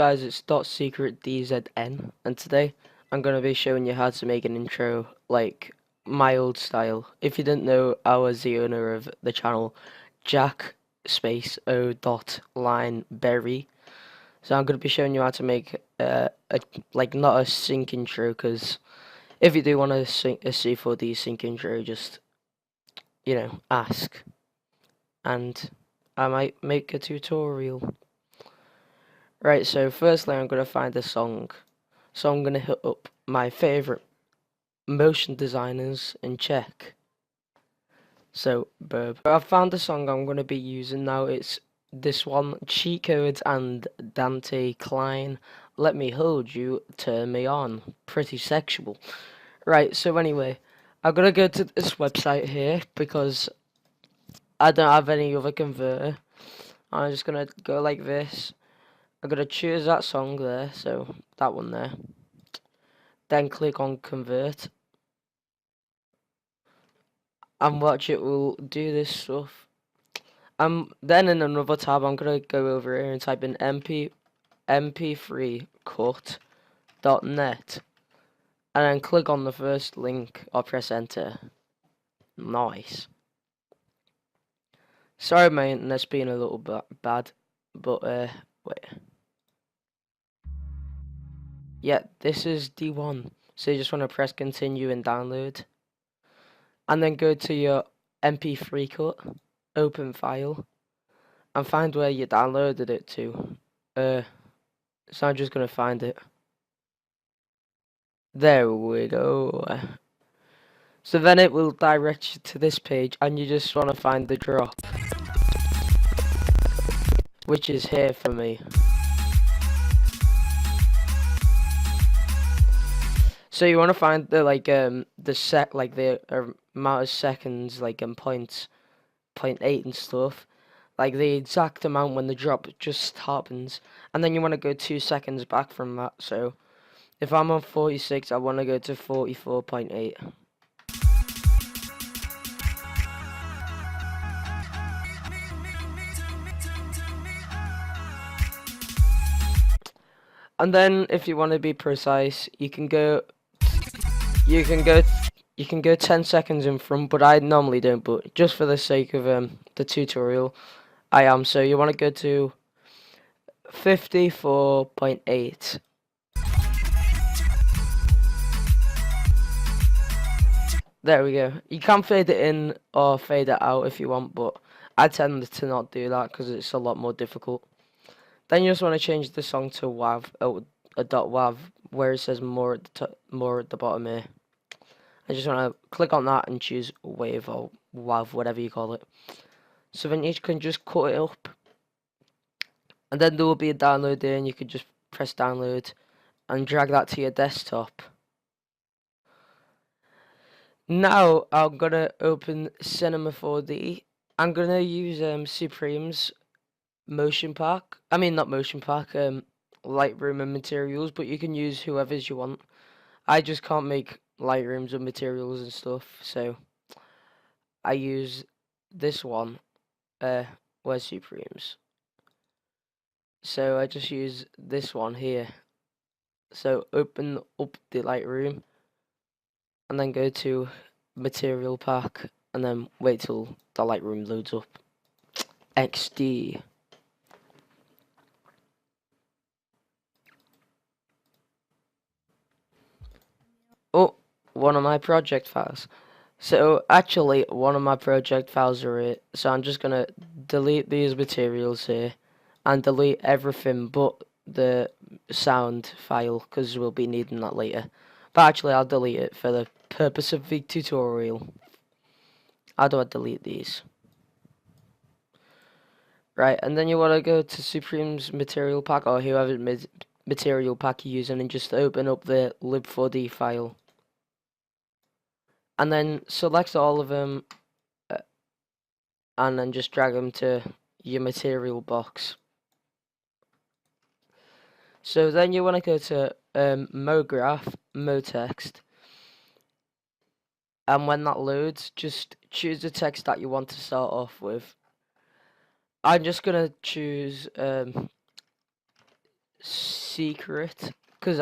guys, it's .secretdzn, and today I'm going to be showing you how to make an intro like my old style. If you didn't know, I was the owner of the channel Jack space O dot line berry. So I'm going to be showing you how to make not a sync intro, because if you do want a C4D sync intro, just ask, and I might make a tutorial. Right, so firstly I'm going to find a song. So I'm going to hit up my favourite motion designers and check. So, I've found a song I'm going to be using now. It's this one, Cheat Codes and Dante Klein. Let Me Hold You, Turn Me On. Pretty sexual. Right, so anyway, I'm going to go to this website here because I don't have any other converter. I'm just going to go like this. I'm going to choose that song there, so that one there. Then click on convert. And watch, it will do this stuff. Then in another tab, I'm going to go over here and type in mp3cut.net. And then click on the first link or press enter. Nice. Sorry my internet's being a little bit bad, but wait. Yeah, this is D1. So you just want to press continue and download. And then go to your MP3 cut, open file, and find where you downloaded it to. So I'm just going to find it. There we go. So then it will direct you to this page, and you just want to find the drop, which is here for me. So you want to find the the amount of seconds, points, 0.8 and stuff, like the exact amount when the drop just happens, and then you want to go 2 seconds back from that. So if I'm on 46, I want to go to 44.8. And then if you want to be precise, you can go 10 seconds in front, but I normally don't, but just for the sake of the tutorial, I am. So you want to go to 54.8. There we go. You can fade it in or fade it out if you want, but I tend to not do that because it's a lot more difficult. Then you just want to change the song to WAV, a .wav, where it says more at the bottom here. I just want to click on that and choose wave or WAV, whatever you call it. So then you can just cut it up, and then there will be a download there, and you can just press download and drag that to your desktop. Now I'm gonna open Cinema 4D. I'm gonna use Supreme's motion pack. I mean, not motion pack, Lightroom and materials, but you can use whoever's you want. I just can't make Lightrooms and materials and stuff, so I use this one, where's Supreme's? So I just use this one here. So open up the Lightroom, and then go to material pack, and then wait till the Lightroom loads up. XD. Oh, one of my project files. So actually one of my project files are here. So I'm just gonna delete these materials here and delete everything but the sound file, because we'll be needing that later. But actually I'll delete it for the purpose of the tutorial. How do I delete these? Right, and then you want to go to Supreme's material pack, or whoever's material pack you're using, and just open up the lib4d file. And then select all of them, and then just drag them to your material box. So then you want to go to MoGraph, MoText, and when that loads, just choose the text that you want to start off with. I'm just gonna choose secret, because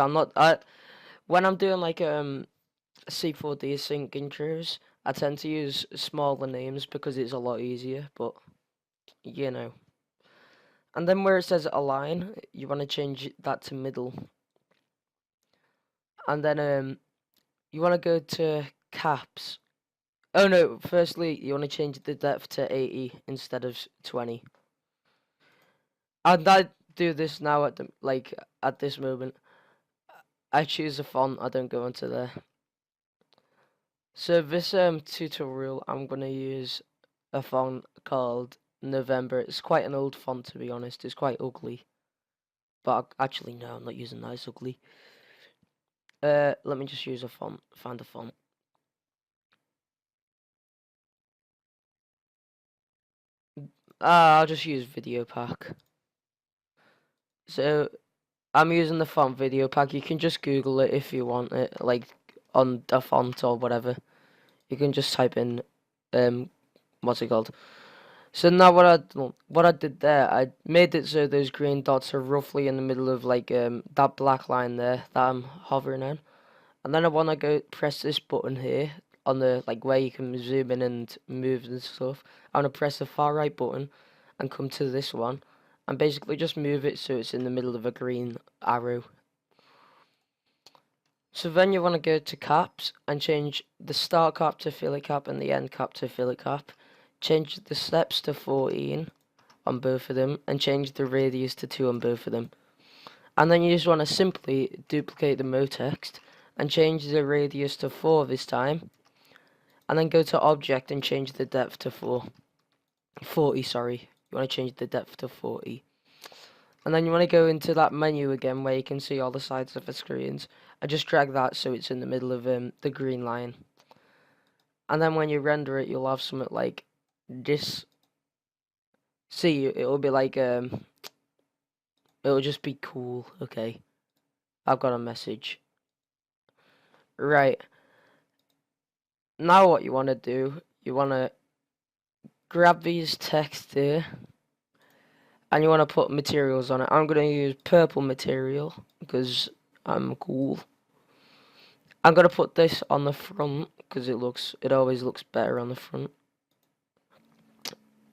when I'm doing like C4D sync intros, I tend to use smaller names because it's a lot easier, but you know. And then where it says align, you want to change that to middle. And then you want to go to caps. Oh no, firstly you want to change the depth to 80 instead of 20. And I do this now at this moment. I choose a font, I don't go into there. So this tutorial I'm gonna use a font called November. It's quite an old font, to be honest. It's quite ugly. But actually no, I'm not using that, it's ugly. Let me just use a font, find a font. I'll just use Video Pack. So I'm using the font Video Pack. You can just Google it if you want it, like on a font or whatever. You can just type in what's it called? So now what I did there, I made it so those green dots are roughly in the middle of like that black line there that I'm hovering on. And then I wanna go press this button here on the like where you can zoom in and move and stuff. I wanna press the far right button and come to this one and basically just move it so it's in the middle of a green arrow. So then you want to go to caps and change the start cap to fillet cap and the end cap to fillet cap. Change the steps to 14 on both of them and change the radius to 2 on both of them. And then you just want to simply duplicate the mo text and change the radius to 4 this time. And then go to object and change the depth to 40, sorry. You want to change the depth to 40. And then you want to go into that menu again where you can see all the sides of the screens. And just drag that so it's in the middle of the green line. And then when you render it, you'll have something like this. See, it'll be like, it'll just be cool. Okay. I've got a message. Right. Now what you want to do, you want to grab these text here. And you want to put materials on it. I'm going to use purple material because I'm cool. I'm going to put this on the front because it always looks better on the front.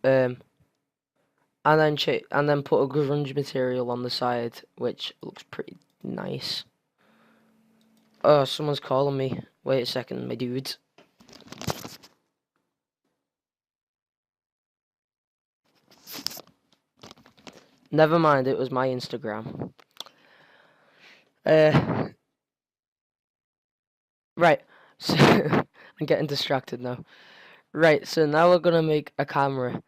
And then put a grunge material on the side, which looks pretty nice. Oh, someone's calling me. Wait a second, my dudes. Never mind, it was my Instagram. Right, so I'm getting distracted now. Right, so now we're gonna make a camera.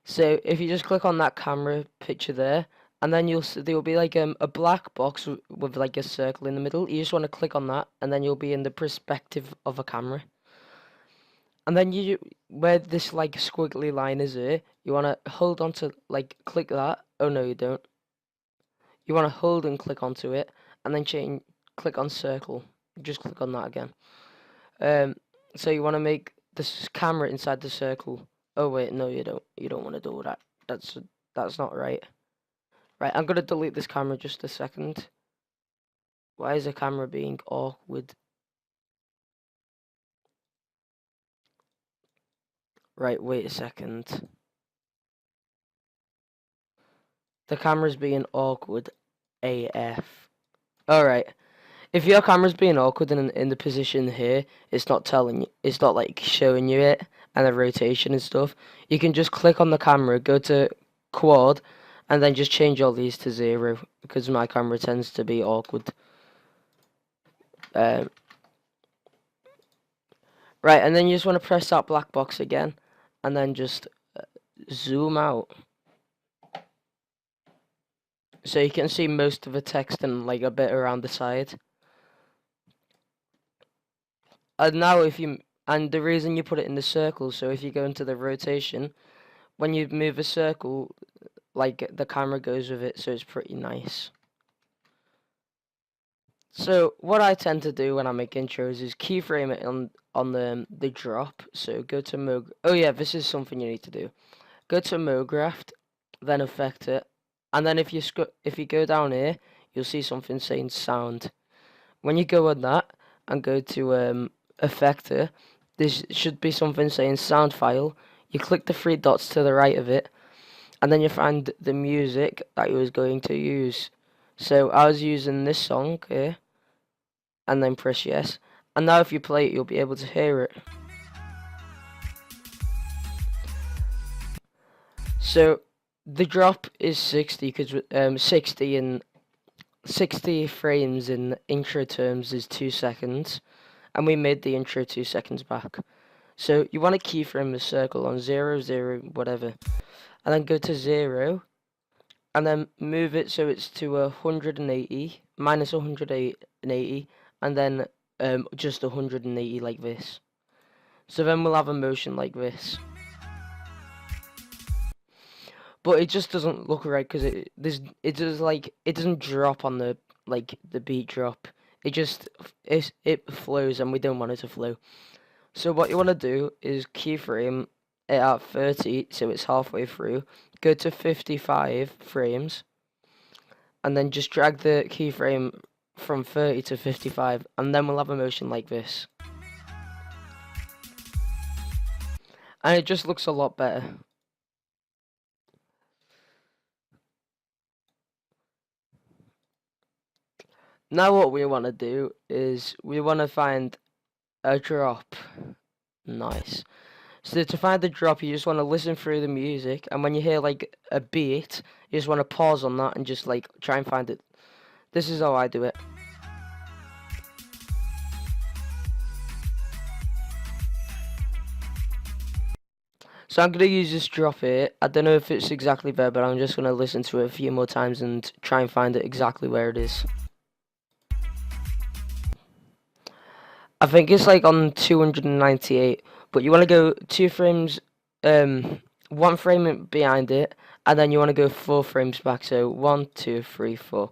So if you just click on that camera picture there, and then there will be like a black box with like a circle in the middle. You just want to click on that, and then you'll be in the perspective of a camera. And then where this like squiggly line is here, you want to hold on to like click that. Oh no, you don't. You want to hold and click onto it, and then click on circle. Just click on that again. So you want to make this camera inside the circle. Oh wait, no, you don't. You don't want to do that. That's not right. Right, I'm gonna delete this camera just a second. Why is the camera being awkward? Right, wait a second. The camera's being awkward AF. Alright. If your camera's being awkward in the position here, it's not like showing you it and the rotation and stuff. You can just click on the camera, go to quad, and then just change all these to 0 because my camera tends to be awkward. Right, and then you just want to press that black box again, and then just zoom out. So you can see most of the text and like a bit around the side. And now and the reason you put it in the circle, so if you go into the rotation, when you move a circle, like the camera goes with it, so it's pretty nice. So what I tend to do when I make intros is keyframe it on the drop. So go to oh yeah, this is something you need to do. Go to MoGraft, then affect it, and then if you go down here, you'll see something saying sound. When you go on that and go to effector, there should be something saying sound file. You click the three dots to the right of it, and then you find the music that you was going to use. So I was using this song here, and then press yes. And now if you play it, you'll be able to hear it. So the drop is 60 because 60 frames in intro terms is 2 seconds, and we made the intro 2 seconds back. So you want to keyframe the circle on 0, 0, whatever, and then go to 0, and then move it so it's to 180, minus 180, and then just 180 like this. So then we'll have a motion like this. But it just doesn't look right because it doesn't drop on the beat drop. It flows, and we don't want it to flow. So what you want to do is keyframe it at 30, so it's halfway through. Go to 55 frames, and then just drag the keyframe from 30 to 55, and then we'll have a motion like this. And it just looks a lot better. Now what we want to do is we want to find a drop. Nice. So to find the drop, you just want to listen through the music, and when you hear like a beat, you just want to pause on that and just like try and find it. This is how I do it. So I'm going to use this drop here. I don't know if it's exactly there, but I'm just going to listen to it a few more times and try and find it exactly where it is. I think it's like on 298, but you want to go 2 frames, 1 frame behind it, and then you want to go 4 frames back, so 1, 2, 3, 4.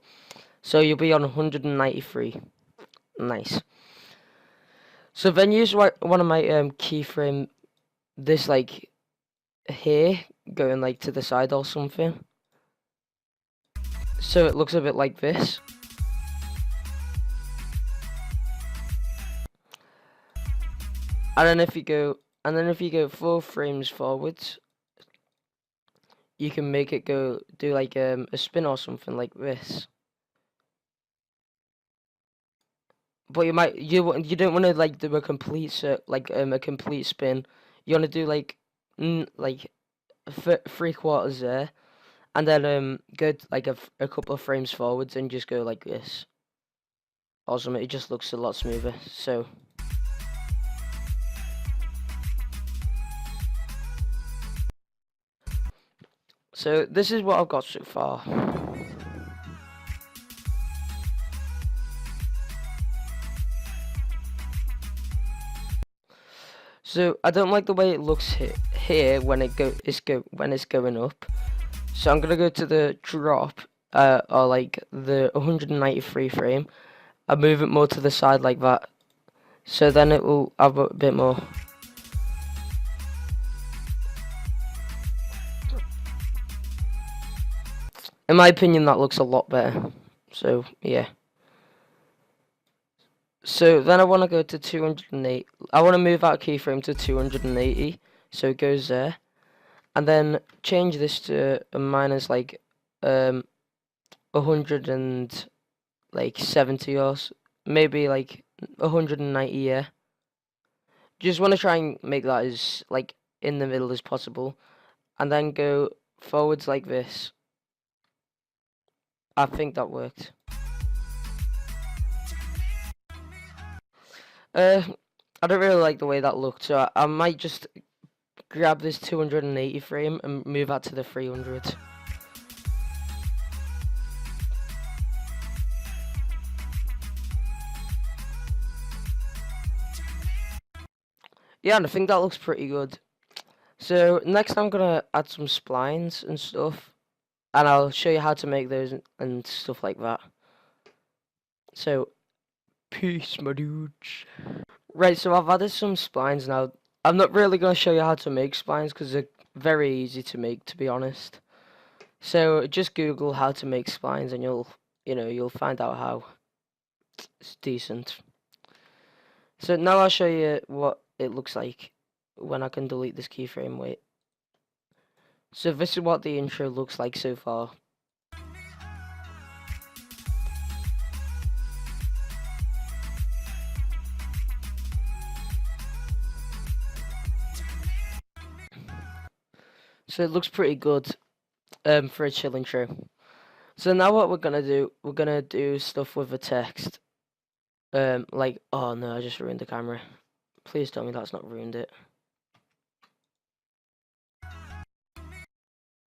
So you'll be on 193. Nice. So then you just want to make keyframe this like here, going like to the side or something, so it looks a bit like this. And then if you go 4 frames forwards, you can make it go do like a spin or something like this. But you don't want to like do a complete a complete spin. You want to do like 3/4 there, and then go like a couple of frames forwards and just go like this. Awesome! It just looks a lot smoother. So this is what I've got so far. So I don't like the way it looks here when it's going up. So I'm gonna go to the drop, or like the 193 frame, and move it more to the side like that. So then it will have a bit more. In my opinion, that looks a lot better. So yeah. So then I want to go to 208. I want to move that keyframe to 280. So it goes there. And then change this to a minus like 170 or maybe like 190, yeah. Just want to try and make that as like in the middle as possible. And then go forwards like this. I think that worked. I don't really like the way that looked, so I might just grab this 280 frame and move that to the 300. Yeah, and I think that looks pretty good. So next I'm gonna add some splines and stuff, and I'll show you how to make those and stuff like that. So peace, my dudes. Right, so I've added some splines now. I'm not really going to show you how to make splines because they're very easy to make, to be honest. So just Google how to make splines and you'll you know, you'll find out how it's decent. So now I'll show you what it looks like when I can delete this keyframe. Wait. So this is what the intro looks like so far. So it looks pretty good for a chill intro. So now what we're gonna do stuff with the text. Like, oh no, I just ruined the camera. Please tell me that's not ruined it.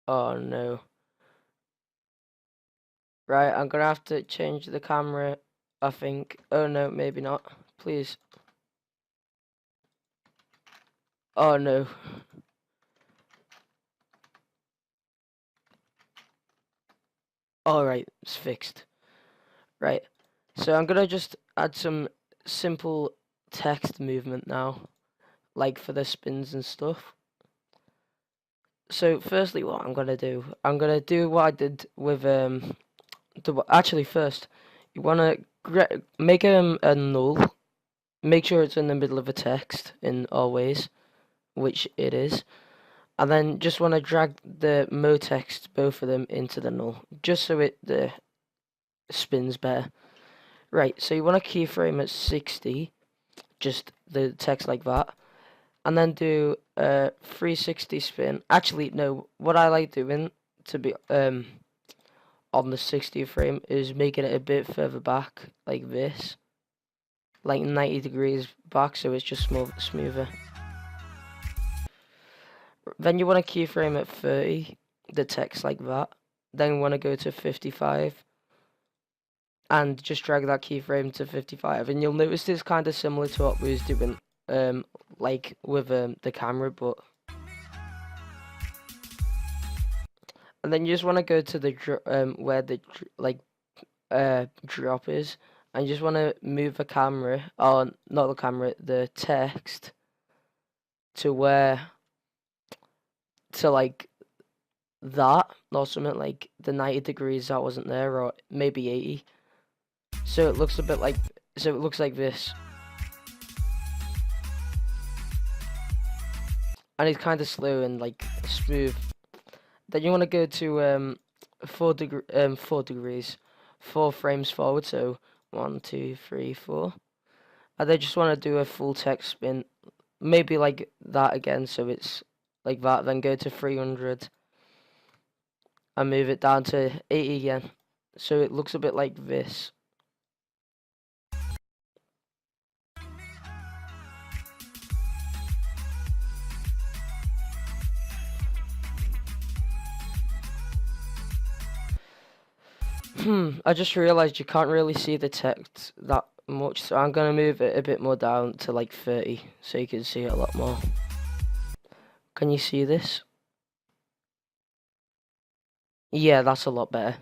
Oh no. Right, I'm gonna have to change the camera, I think. Oh no, maybe not. Please. Oh no. Alright, it's fixed. Right. So I'm gonna just add some simple text movement now, like for the spins and stuff. So firstly, what I'm gonna do what I did with actually first, you wanna make a null. Make sure it's in the middle of a text in always, which it is, and then just wanna drag the mo text, both of them, into the null, just so the spins better. Right. So you want to keyframe at 60, just the text like that, and then do a 360 spin. Actually, no. What I like doing to be on the 60 frame is making it a bit further back, like this, like 90 degrees back, so it's just smoother. Then you want to keyframe at 30, the text like that. Then you want to go to 55 and just drag that keyframe to 55, and you'll notice it's kind of similar to what we was doing like with the camera, but and then you just want to go to the where the drop is, and you just want to move the camera, or not the camera, the text to like that, or something, like the 90 degrees that wasn't there, or maybe 80. So it looks a bit like, so it looks like this. And it's kind of slow and like smooth. Then you want to go to 4 degrees, 4 frames forward. So 1, 2, 3, 4. And then just want to do a full text spin, maybe like that again. So it's like that. Then go to 300 and move it down to 80 again. So it looks a bit like this. I just realized you can't really see the text that much, so I'm gonna move it a bit more down to like 30 so you can see it a lot more. Can you see this? Yeah, that's a lot better.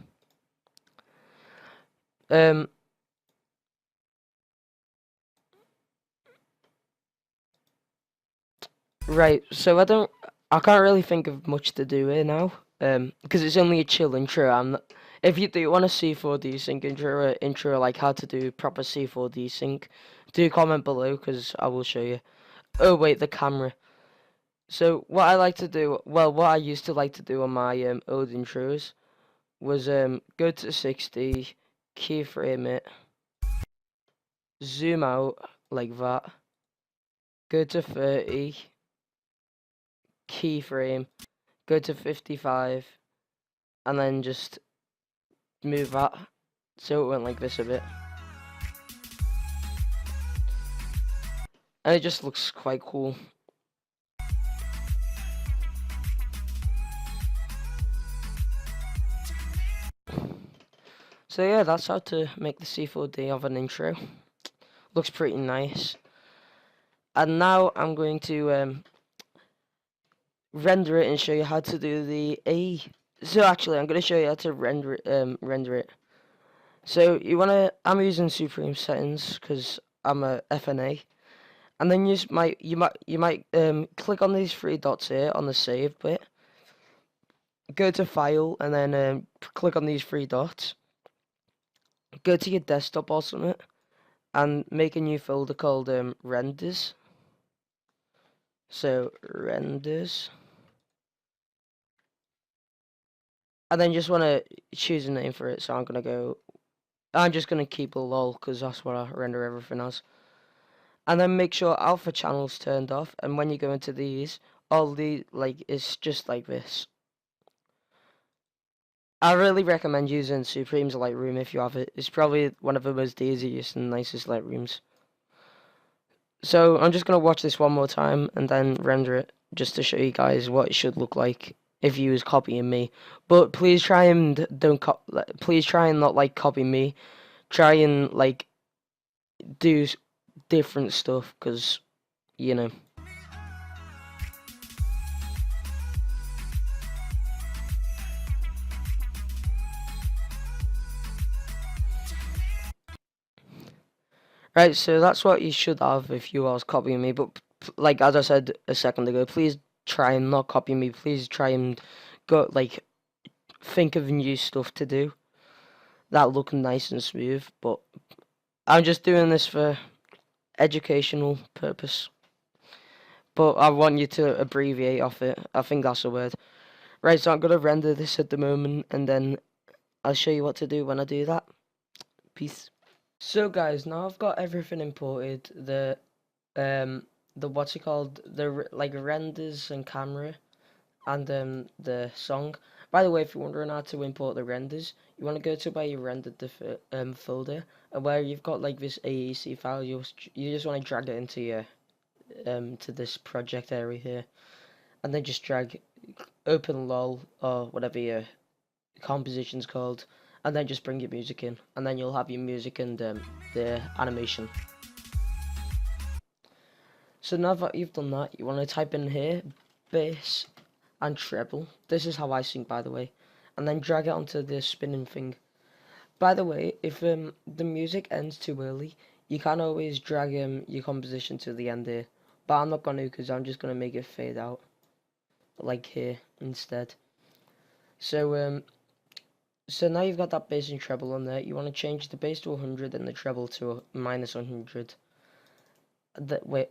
Right, so I can't really think of much to do here now, because it's only a chill intro. If you do want a C4D sync intro, like how to do proper C4D sync, do comment below, because I will show you. Oh wait, the camera. So what I like to do, well, what I used to like to do on my old intros was go to 60, keyframe it, zoom out like that, go to 30, keyframe, go to 55, and then just move that so it went like this a bit. And it just looks quite cool. So yeah, that's how to make the C4D of an intro. Looks pretty nice. And now I'm going to render it and show you how to do the AE. So actually, I'm going to show you how to render it. So I'm using Supreme settings because I'm a FNA. And then you might click on these 3 dots here on the save bit. Go to file and then click on these 3 dots. go to your desktop or something and make a new folder called renders. So renders, and then just want to choose a name for it. So I'm just gonna keep a lol because that's what I render everything as. And then make sure alpha channel's turned off, and when you go into these, all the it's just like this. I really recommend using Supreme's Lightroom if you have it. It's probably one of the most easiest and nicest Lightrooms. So I'm just going to watch this one more time and then render it just to show you guys what it should look like if you was copying me. But please try and please try and not copy me. Try and do different stuff because you know. Right, so that's what you should have if you was copying me. But as I said a second ago, please try and not copy me. Please try and go think of new stuff to do that look nice and smooth. But I'm just doing this for educational purpose. But I want you to abbreviate off it. I think that's the word. Right, so I'm gonna render this at the moment, and then I'll show you what to do when I do that. Peace. So guys, now I've got everything imported. The what's it called? The renders and camera, and the song. By the way, if you're wondering how to import the renders, you want to go to where you rendered the folder, and where you've got this AEC file, you just want to drag it into your to this project area here, and then just drag open lol or whatever your composition's called, and then just bring your music in, and then you'll have your music and the animation. So now that you've done that, you want to type in here bass and treble. This is how I sing, by the way, and then drag it onto the spinning thing. By the way, if the music ends too early, you can always drag your composition to the end here, but I'm not going to because I'm just going to make it fade out like here instead. So so now you've got that bass and treble on there. You want to change the bass to 100 and the treble to minus 100. Wait.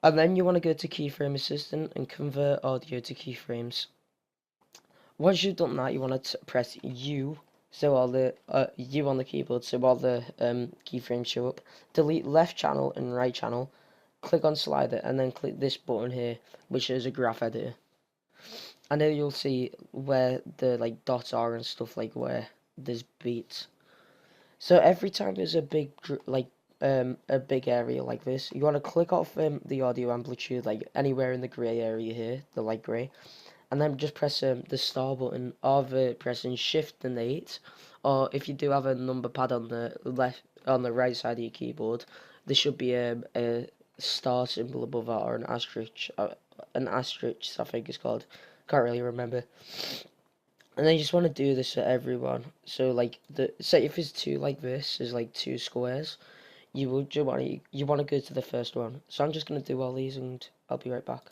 And then you want to go to Keyframe Assistant and convert audio to keyframes. Once you've done that, you want to press U, so all the U on the keyboard, so all the keyframes show up. Delete left channel and right channel. Click on slider and then click this button here, which is a graph editor. And then you'll see where the dots are and stuff, where there's beats. So every time there's a big a big area like this, you want to click off the audio amplitude anywhere in the grey area here, the light grey, and then just press the star button, or pressing shift and 8, or if you do have a number pad on the right side of your keyboard, there should be a star symbol above that, or an asterisk I think it's called, can't really remember. And then you just want to do this for everyone. So say if it's two this is two squares, you want to go to the first one. So I'm just going to do all these and I'll be right back.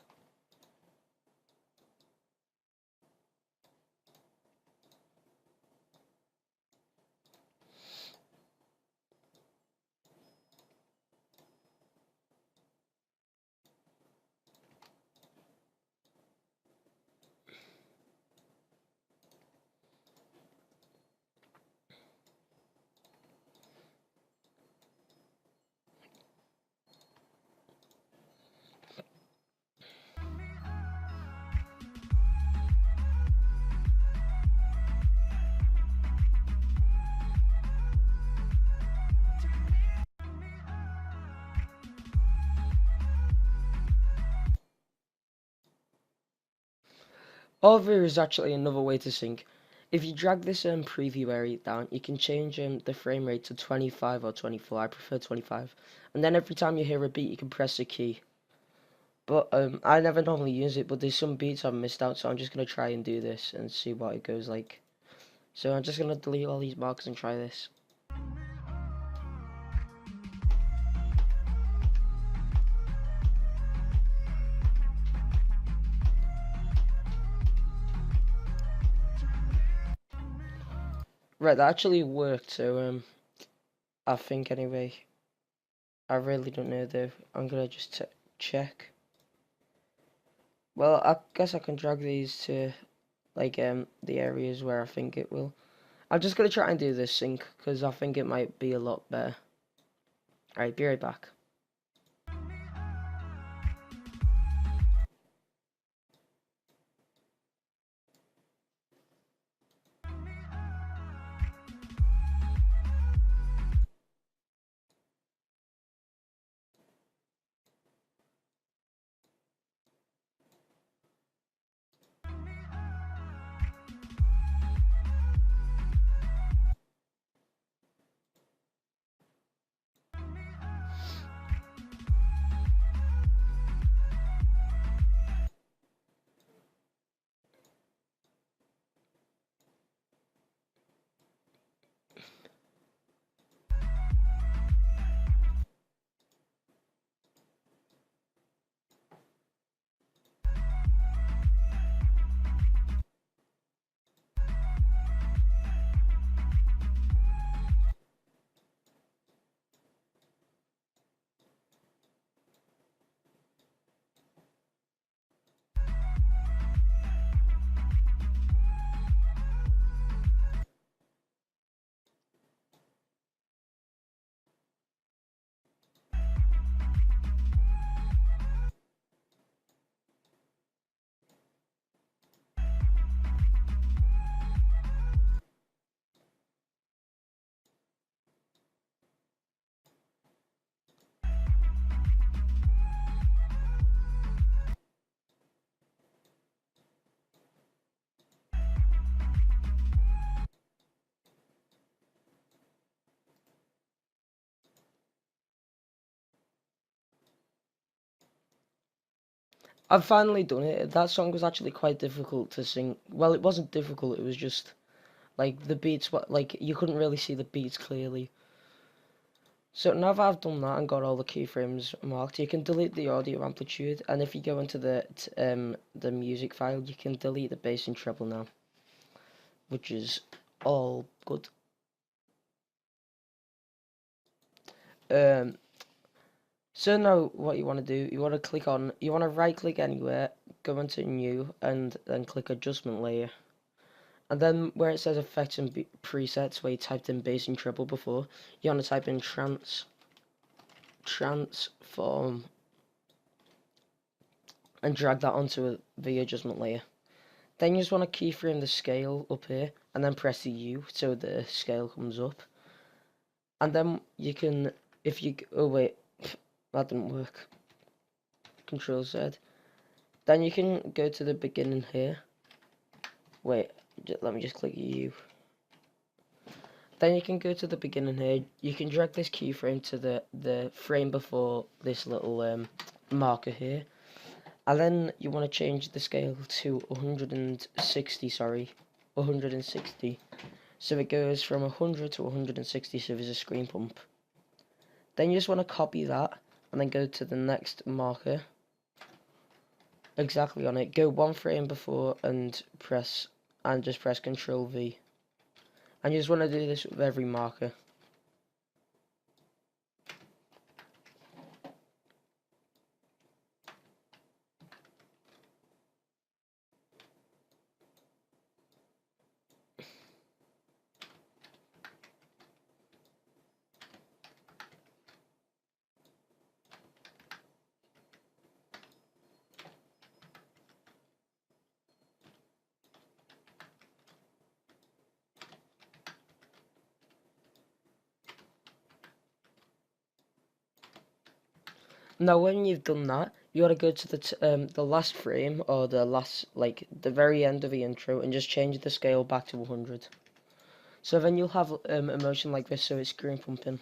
Or there is actually another way to sync. If you drag this preview area down, you can change the frame rate to 25 or 24. I prefer 25. And then every time you hear a beat, you can press a key. But I never normally use it, but there's some beats I've missed out, so I'm just going to try and do this and see what it goes like. So I'm just going to delete all these marks and try this. Right, that actually worked, so I think anyway. I really don't know though. I'm gonna just check. Well, I guess I can drag these to like the areas where I think it will. I'm just gonna try and do this sync because I think it might be a lot better. Alright, be right back. I've finally done it. That song was actually quite difficult to sing. Well, it wasn't difficult, it was just like the beats, like you couldn't really see the beats clearly. So now that I've done that and got all the keyframes marked, you can delete the audio amplitude, and if you go into the music file, you can delete the bass and treble now, which is all good. So now what you want to do, you want to right click anywhere, go into new, and then click adjustment layer. And then where it says effects and presets, where you typed in bass and treble before, you want to type in transform, and drag that onto the adjustment layer. Then you just want to keyframe the scale up here, and then press the U so the scale comes up. And then you can, if you, oh wait, that didn't work. Control Z. Then you can go to the beginning here. Wait, let me just click U. Then you can go to the beginning here. You can drag this keyframe to the frame before this little marker here. And then you want to change the scale to 160, sorry. 160. So it goes from 100 to 160, so there's a screen pump. Then you just want to copy that, and then go to the next marker. Exactly on it. Go one frame before and just press Control V. And you just want to do this with every marker. Now when you've done that, you want to go to the last frame, or the last, like the very end of the intro, and just change the scale back to 100. So then you'll have a motion like this, so it's screen pumping.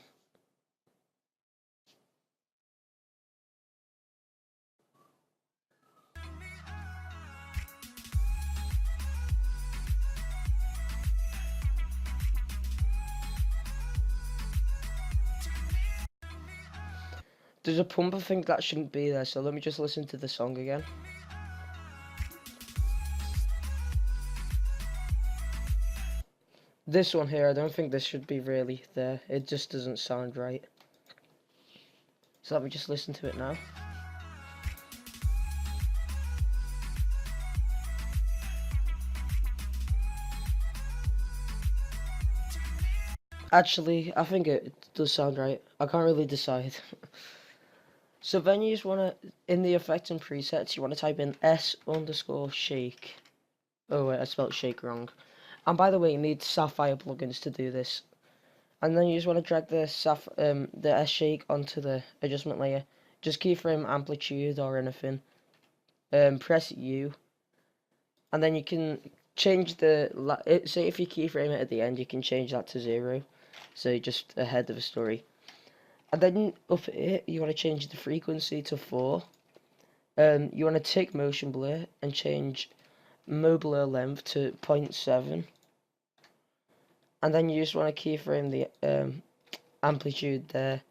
There's a pump, I think that shouldn't be there, so let me just listen to the song again. This one here, I don't think this should be really there. It just doesn't sound right. So let me just listen to it now. Actually, I think it does sound right. I can't really decide. So then you just want to, in the effects and presets, you want to type in s_shake. Oh wait, I spelled shake wrong. And by the way, you need Sapphire plugins to do this. And then you just want to drag the S shake onto the adjustment layer. Just keyframe amplitude or anything. Press U. And then you can change say if you keyframe it at the end, you can change that to 0. So just ahead of the story. And then up here, you want to change the frequency to 4. You want to tick motion blur and change blur length to 0.7. And then you just want to keyframe the amplitude there.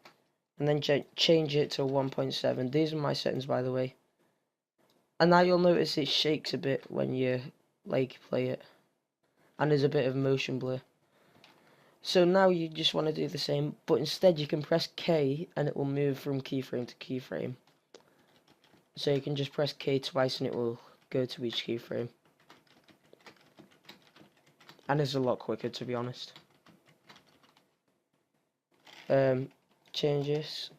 And then change it to 1.7. These are my settings, by the way. And now you'll notice it shakes a bit when you play it. And there's a bit of motion blur. So now you just want to do the same, but instead you can press K and it will move from keyframe to keyframe. So you can just press K twice and it will go to each keyframe. And it's a lot quicker, to be honest. Change this.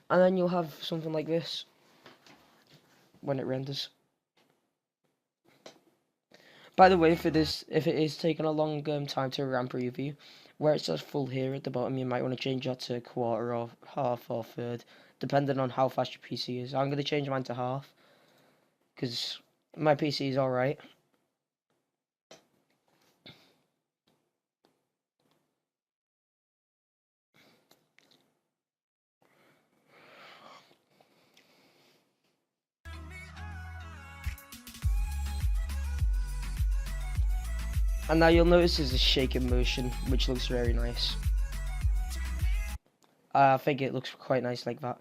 And then you'll have something like this when it renders. By the way, if it is taking a long time to RAM preview, where it says full here at the bottom, you might want to change that to quarter or half or third, depending on how fast your PC is. I'm going to change mine to half, because my PC is alright. And now you'll notice there's a shaking motion, which looks very nice. I think it looks quite nice like that.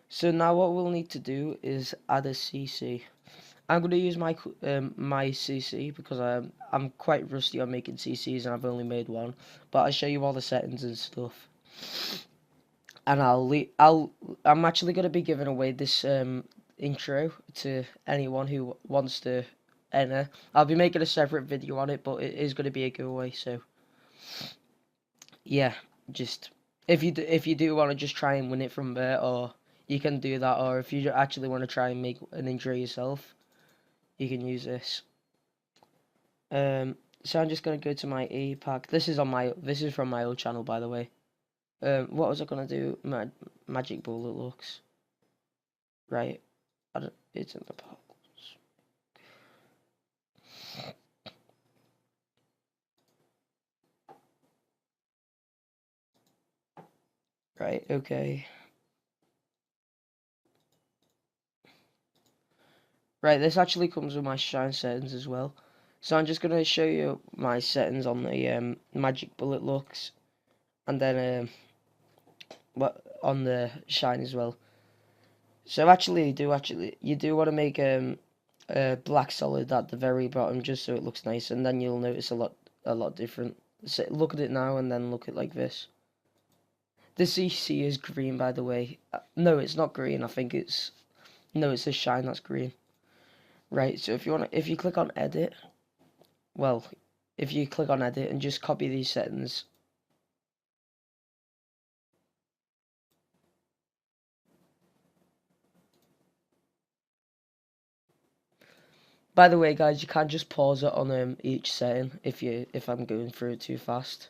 So now what we'll need to do is add a CC. I'm going to use my CC because I'm quite rusty on making CCs and I've only made one. But I'll show you all the settings and stuff. And I'm actually going to be giving away this intro to anyone who wants to enter. I'll be making a separate video on it, but it is going to be a giveaway. So yeah, just if you do want to just try and win it from there, or you can do that, or if you actually want to try and make an intro yourself, you can use this. So I'm just gonna go to my E pack. This is from my old channel, by the way. What was I gonna do? Magic bullet looks. Right. It's in the box. Right, okay. Right, this actually comes with my shine settings as well. So I'm just gonna show you my settings on the magic bullet looks, and then on the shine as well. So you do want to make a black solid at the very bottom just so it looks nice, and then you'll notice a lot different. So look at it now and then look at it like this. The CC is green, by the way. No, it's not green. I think it's a shine that's green. Right. So if you click on edit, well, if you click on edit and just copy these settings. By the way, guys, you can just pause it on each setting if I'm going through it too fast.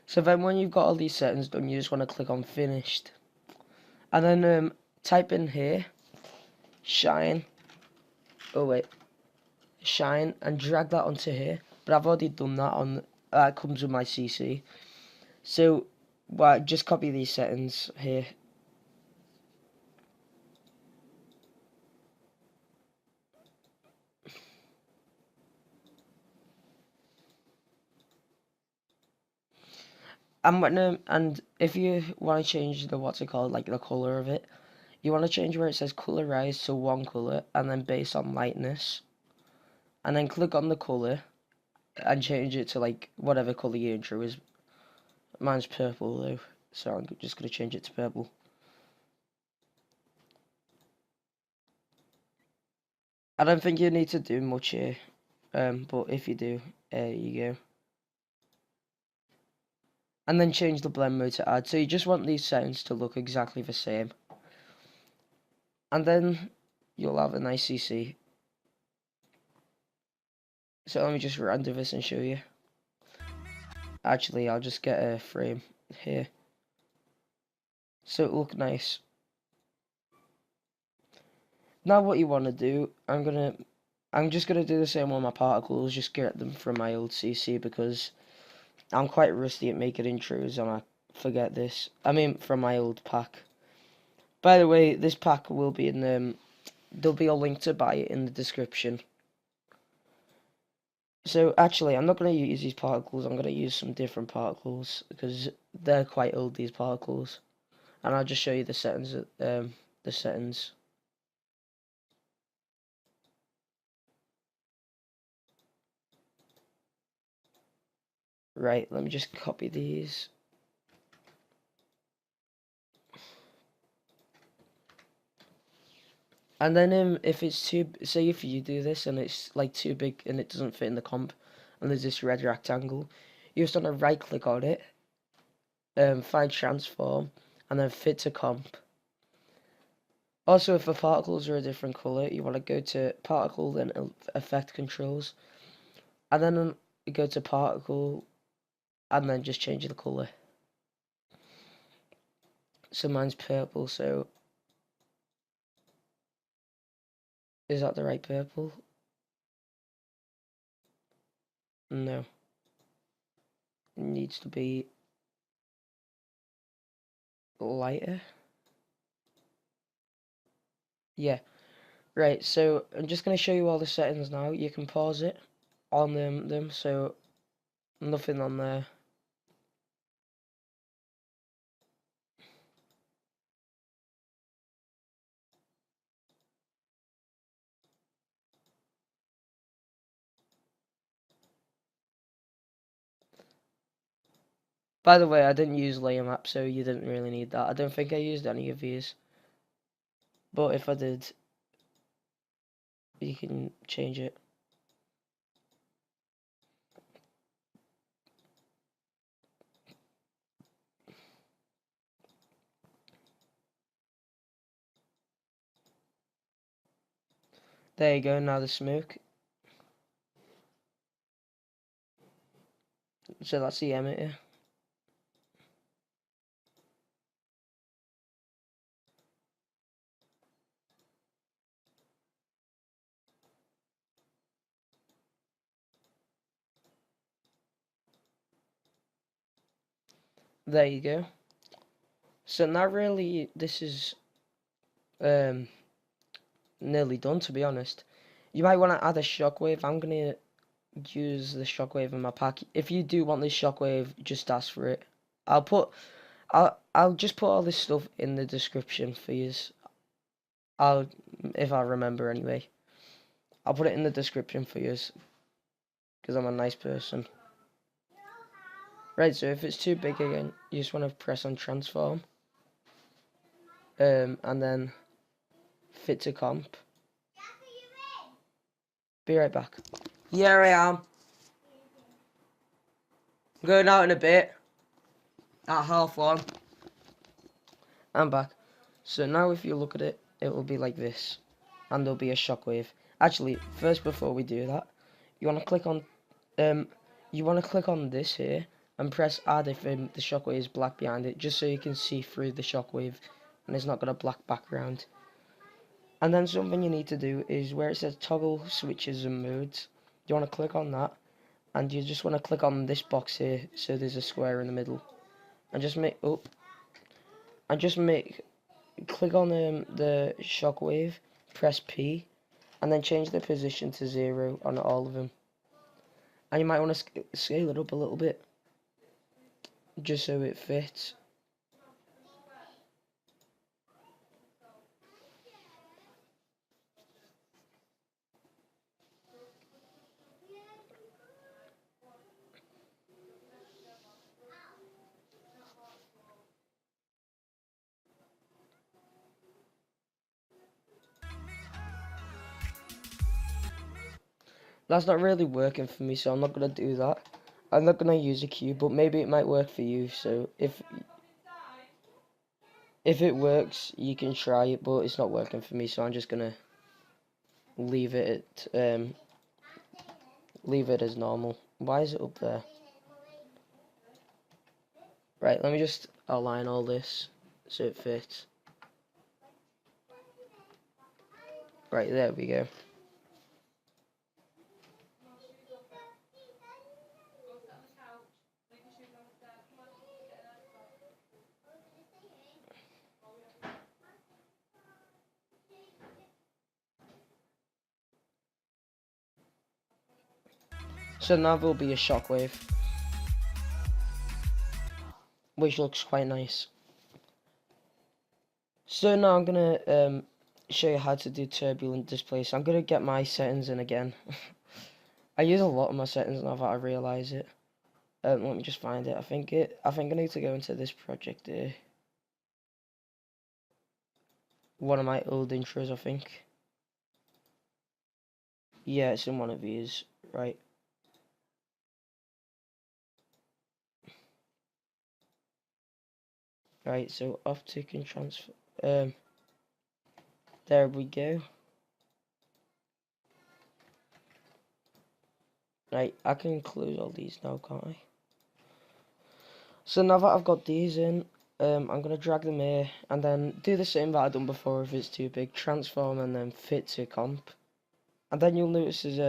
So then when you've got all these settings done, you just want to click on finished. And then type in here, shine. Oh wait, shine, and drag that onto here. But I've already done that that comes with my CC. So just copy these settings here. and if you want to change the what's it called, like the color of it, you want to change where it says colorize to one color and then base on lightness, and then click on the color and change it to like whatever color your intro is. Mine's purple though, so I'm just gonna change it to purple. I don't think you need to do much here, but if you do, there you go. And then change the blend mode to add. So you just want these settings to look exactly the same. And then you'll have a nice CC. So let me just render this and show you. Actually, I'll just get a frame here. So it look nice. Now what you want to do, I'm just gonna do the same with my particles, just get them from my old CC because I'm quite rusty at making intros and I forget this. I mean, from my old pack. By the way, this pack will be in there'll be a link to buy it in the description. So actually, I'm not going to use these particles. I'm going to use some different particles because they're quite old, these particles. And I'll just show you the settings. The settings. Right, let me just copy these. And then if it's too, say if you do this and it's like too big and it doesn't fit in the comp, and there's this red rectangle, you just want to right click on it, find transform, and then fit to comp. Also, if the particles are a different color, you want to go to particle, then effect controls, and then you go to particle, and then just change the color. So mine's purple, so is that the right purple? No. It needs to be lighter. Yeah. Right, so I'm just going to show you all the settings now. You can pause it on them, so nothing on there. By the way, I didn't use layer map, so you didn't really need that. I don't think I used any of these. But if I did, you can change it. There you go, now the smoke. So that's the emitter. There you go. So now really this is nearly done, to be honest. You might want to add a shockwave. I'm gonna use the shockwave in my pack. If you do want this shockwave, just ask for it. I'll just put all this stuff in the description for you. If I remember anyway. I'll put it in the description for you because I'm a nice person. Right, so if it's too big again, you just want to press on transform. And then fit to comp. Be right back. Yeah, I am. I'm going out in a bit. At 1:30. I'm back. So now if you look at it, it will be like this. And there'll be a shockwave. Actually, first before we do that, you want to click on this here and press add if the shockwave is black behind it, just so you can see through the shockwave and it's not got a black background. And then something you need to do is where it says toggle switches and modes, you want to click on that, and you just want to click on this box here so there's a square in the middle, and just click on the shockwave, press P, and then change the position to 0 on all of them. And you might want to scale it up a little bit. just so it fits. That's not really working for me, so I'm not gonna do that. I'm not gonna use a cube, but maybe it might work for you. So if it works, you can try it, but it's not working for me, so I'm just gonna leave it leave it as normal. Why is it up there? Right, let me just align all this so it fits. Right, there we go. So now there'll be a shockwave, which looks quite nice. So now I'm gonna show you how to do turbulent display. So I'm gonna get my settings in again. I use a lot of my settings now that I realise it. Let me just find it. I think I need to go into this project here. One of my old intros, I think. Yeah, it's in one of these. Right. Right, so optic and transfer. There we go. Right, I can close all these now, can't I? So now that I've got these in, I'm gonna drag them here and then do the same that I've done before if it's too big. Transform and then fit to comp. And then you'll notice is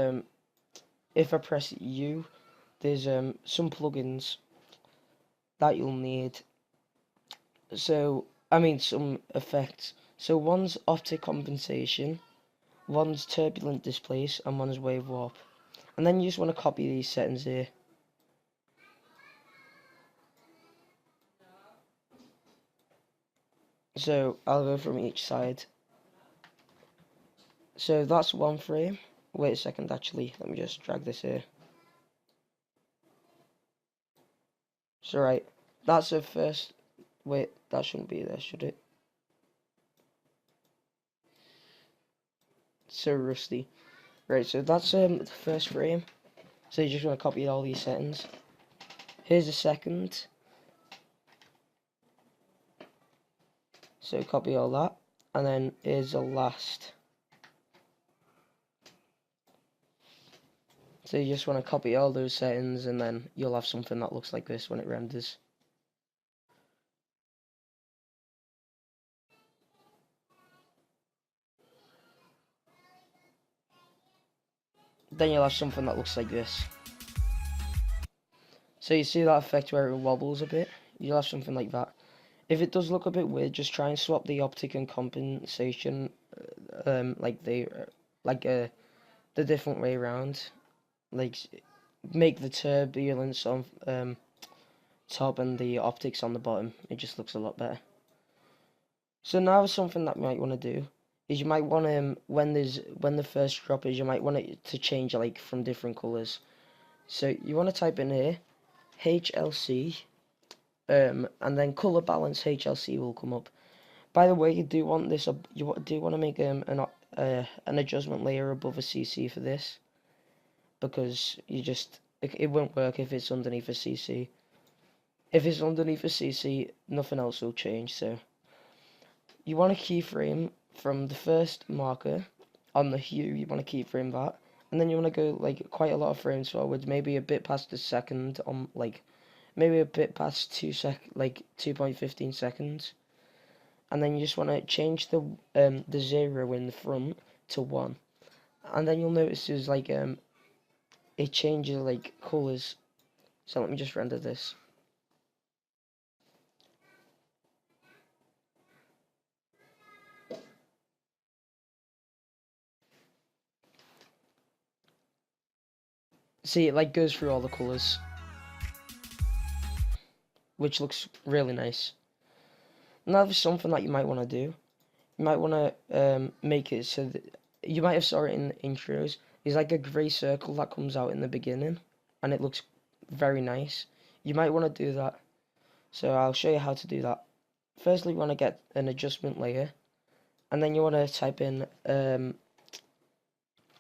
if I press U, there's some plugins that you'll need. So I mean some effects. So one's optic compensation, one's turbulent displace, and one's wave warp. And then you just want to copy these settings here. So I'll go from each side. So that's one frame. Wait a second, actually, let me just drag this here. So right, that's the first. Wait, that shouldn't be there, should it? So rusty. Right, so that's the first frame. So you just want to copy all these settings. Here's the second. So copy all that, and then here's the last. So you just want to copy all those settings, and then you'll have something that looks like this when it renders. Then you'll have something that looks like this. So you see that effect where it wobbles a bit? You'll have something like that. If it does look a bit weird, just try and swap the optic and compensation, the different way around. Like, make the turbulence on top and the optics on the bottom. It just looks a lot better. So now something that you might want to do is you might want when the first drop is, you might want it to change like from different colors. So you want to type in here HLC. And then color balance HLC will come up. By the way, you do want this. You do want to make an adjustment layer above a CC for this, because it won't work if it's underneath a CC. If it's underneath a CC, nothing else will change. So you want to keyframe from the first marker on the hue. You want to keyframe that, and then you want to go like quite a lot of frames forward, maybe a bit past the second on like. Maybe a bit past 2.15 seconds, and then you just want to change the 0 in the front to 1, and then you'll notice there's like it changes like colors. So let me just render this. See, it like goes through all the colors. which looks really nice. Now there's something that you might want to do. You might want to make it so that you might have saw it in intros. There's like a grey circle that comes out in the beginning, and it looks very nice. You might want to do that. So I'll show you how to do that. Firstly, you want to get an adjustment layer, and then you want to type in,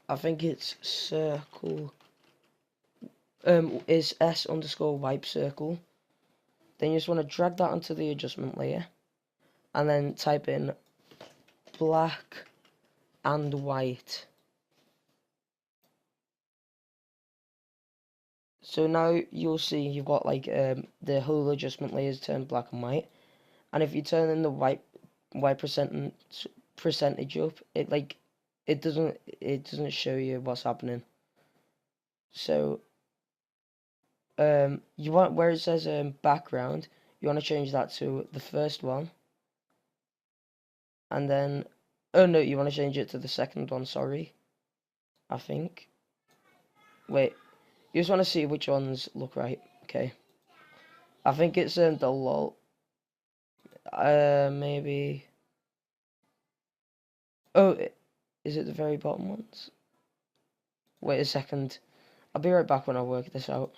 I think it's circle, is s_wipe circle. Then you just want to drag that onto the adjustment layer, and then type in black and white. So now you'll see you've got like the whole adjustment layers turned black and white, and if you turn in the white percentage up, it doesn't show you what's happening. So you want, where it says background, you want to change that to the first one, and then oh no, you want to change it to the second one. Sorry, I think. Wait, you just want to see which ones look right. Okay, I think it's the lol. Maybe. Oh, is it the very bottom ones? Wait a second. I'll be right back when I work this out.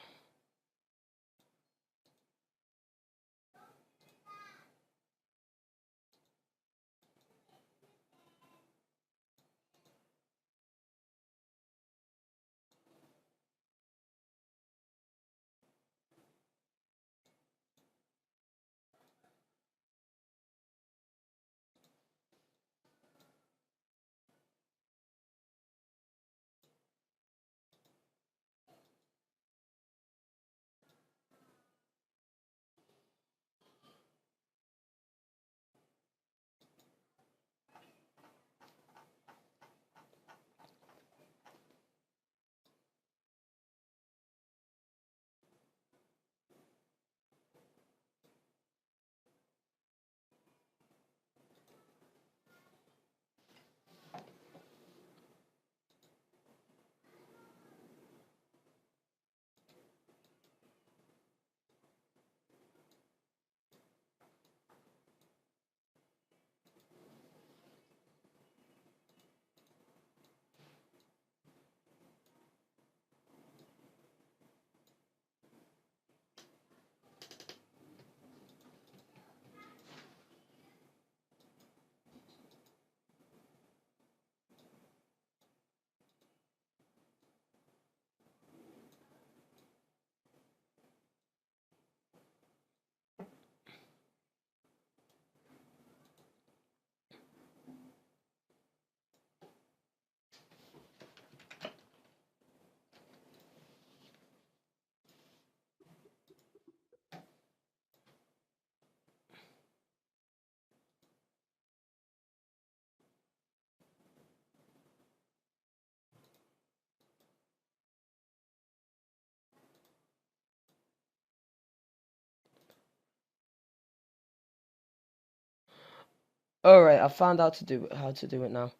Alright, I found out how to do it now.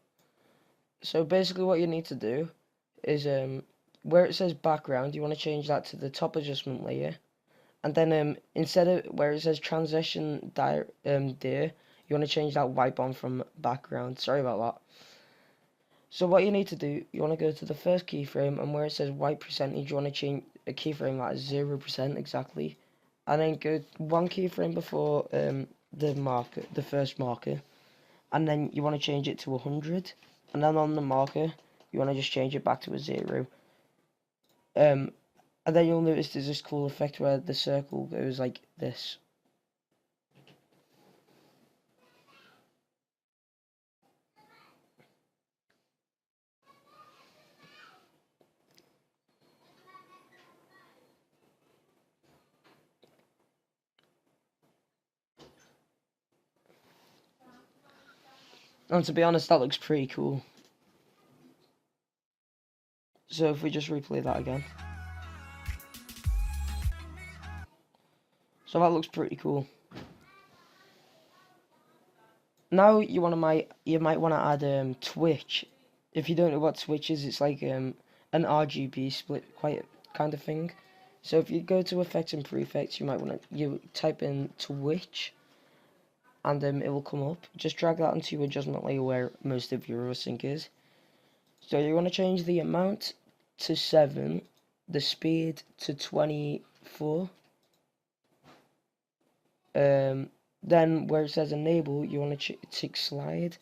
So basically what you need to do is where it says background, you want to change that to the top adjustment layer. And then instead of where it says transition dir you want to change that wipe on from background. Sorry about that. So what you need to do, you want to go to the first keyframe, and where it says white percentage, you want to change a keyframe that is 0% exactly. And then go one keyframe before the marker, the first marker. And then you want to change it to 100, and then on the marker you want to just change it back to a 0, and then you'll notice there's this cool effect where the circle goes like this. And to be honest, that looks pretty cool. So if we just replay that again. So that looks pretty cool. Now you might want to add Twitch. If you don't know what Twitch is, it's like an RGB split quite kind of thing. So if you go to effects and prefects, you might want to type in Twitch, and it will come up. Just drag that into your adjustment layer where most of your sync is. So you want to change the amount to 7, the speed to 24. Then where it says enable, you want to tick slide,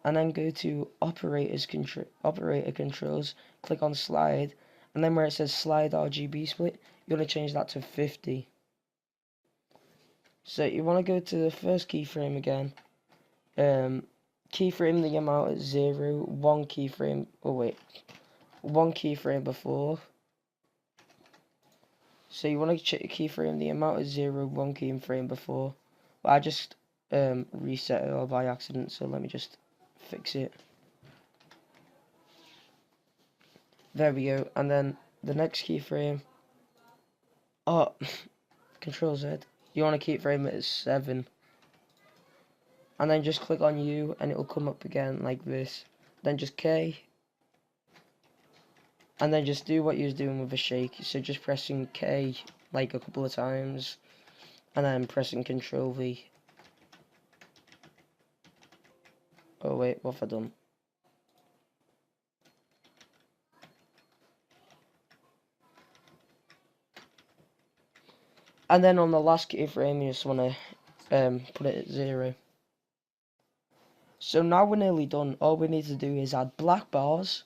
and then go to operator controls, click on slide, and then where it says slide RGB split, you want to change that to 50. So you want to go to the first keyframe again, keyframe the amount at 0, one keyframe before. So you want to keyframe the amount at 0, one keyframe before. But I just reset it all by accident, so let me just fix it. There we go. And then the next keyframe, Control Z. You want to keyframe it at 7. And then just click on U and it will come up again like this. Then just K. And then just do what you was doing with a shake. So just pressing K like a couple of times. And then pressing Control V. Oh wait, what have I done? And then on the last keyframe, you just want to put it at 0. So now we're nearly done. All we need to do is add black bars.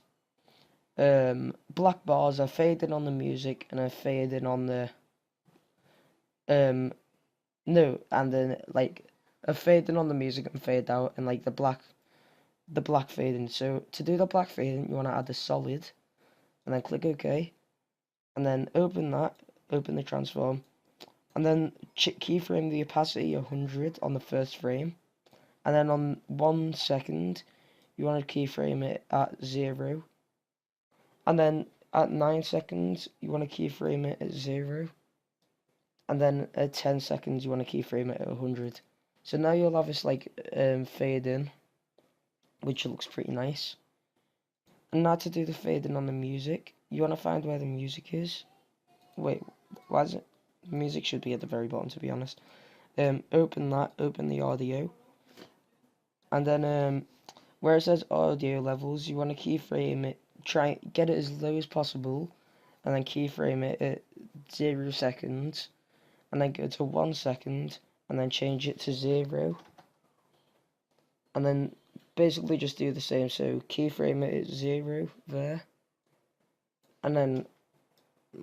Black bars are fading on the music and are fading on the no, and then like a fading on the music and fade out, and like the black fading. So to do the black fading, you want to add a solid, and then click OK, and then open the transform, and then keyframe the opacity 100 on the first frame, and then on 1 second, you want to keyframe it at 0, and then at 9 seconds, you want to keyframe it at 0. And then at 10 seconds, you want to keyframe it at 100. So now you'll have this like fade in, which looks pretty nice. And now to do the fade in on the music, you want to find where the music is. Wait, why is it? The music should be at the very bottom, to be honest. Open the audio. And then where it says audio levels, you want to keyframe it, try get it as low as possible, and then keyframe it at 0 seconds. And then go to 1 second, and then change it to 0. And then basically just do the same, so keyframe it at 0 there. And then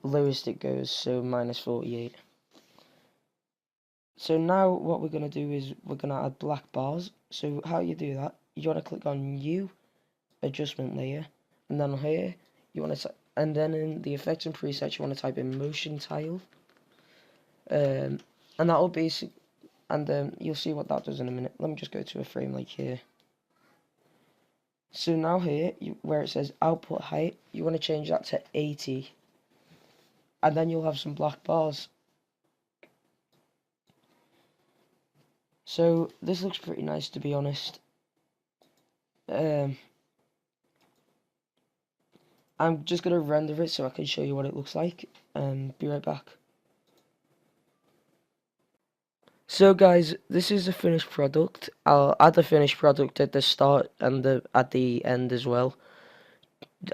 lowest it goes, so -48. So now what we're going to do is we're going to add black bars. So how you do that, you want to click on New, Adjustment Layer, and then here, you want to, and then in the effects and presets, you want to type in Motion Tile. And that'll basic, and you'll see what that does in a minute. Let me just go to a frame like here. So now here, where it says output height, you want to change that to 80, and then you'll have some black bars. So this looks pretty nice, to be honest. I'm just gonna render it so I can show you what it looks like, and be right back. So guys, this is the finished product. I'll add the finished product at the start and at the end as well.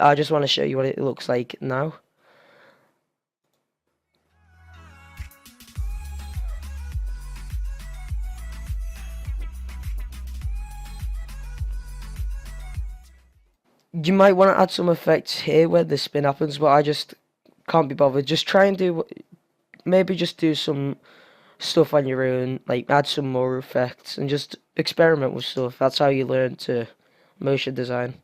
I just want to show you what it looks like now. You might want to add some effects here where the spin happens, but I just can't be bothered. Just try and maybe just do some stuff on your own, like add some more effects and just experiment with stuff. That's how you learn to motion design.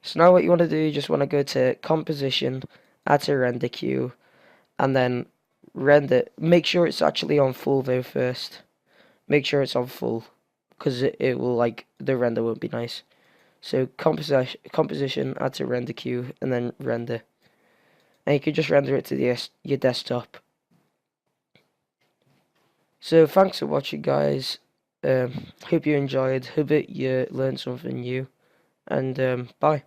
So now what you want to do, you just want to go to composition, add to render queue, and then render. Make sure it's actually on full though first. Make sure it's on full, because it will, like, the render won't be nice. So composition, add to render queue, and then render. And you can just render it to your desktop. So thanks for watching, guys. Hope you enjoyed. Hope you learned something new. And bye.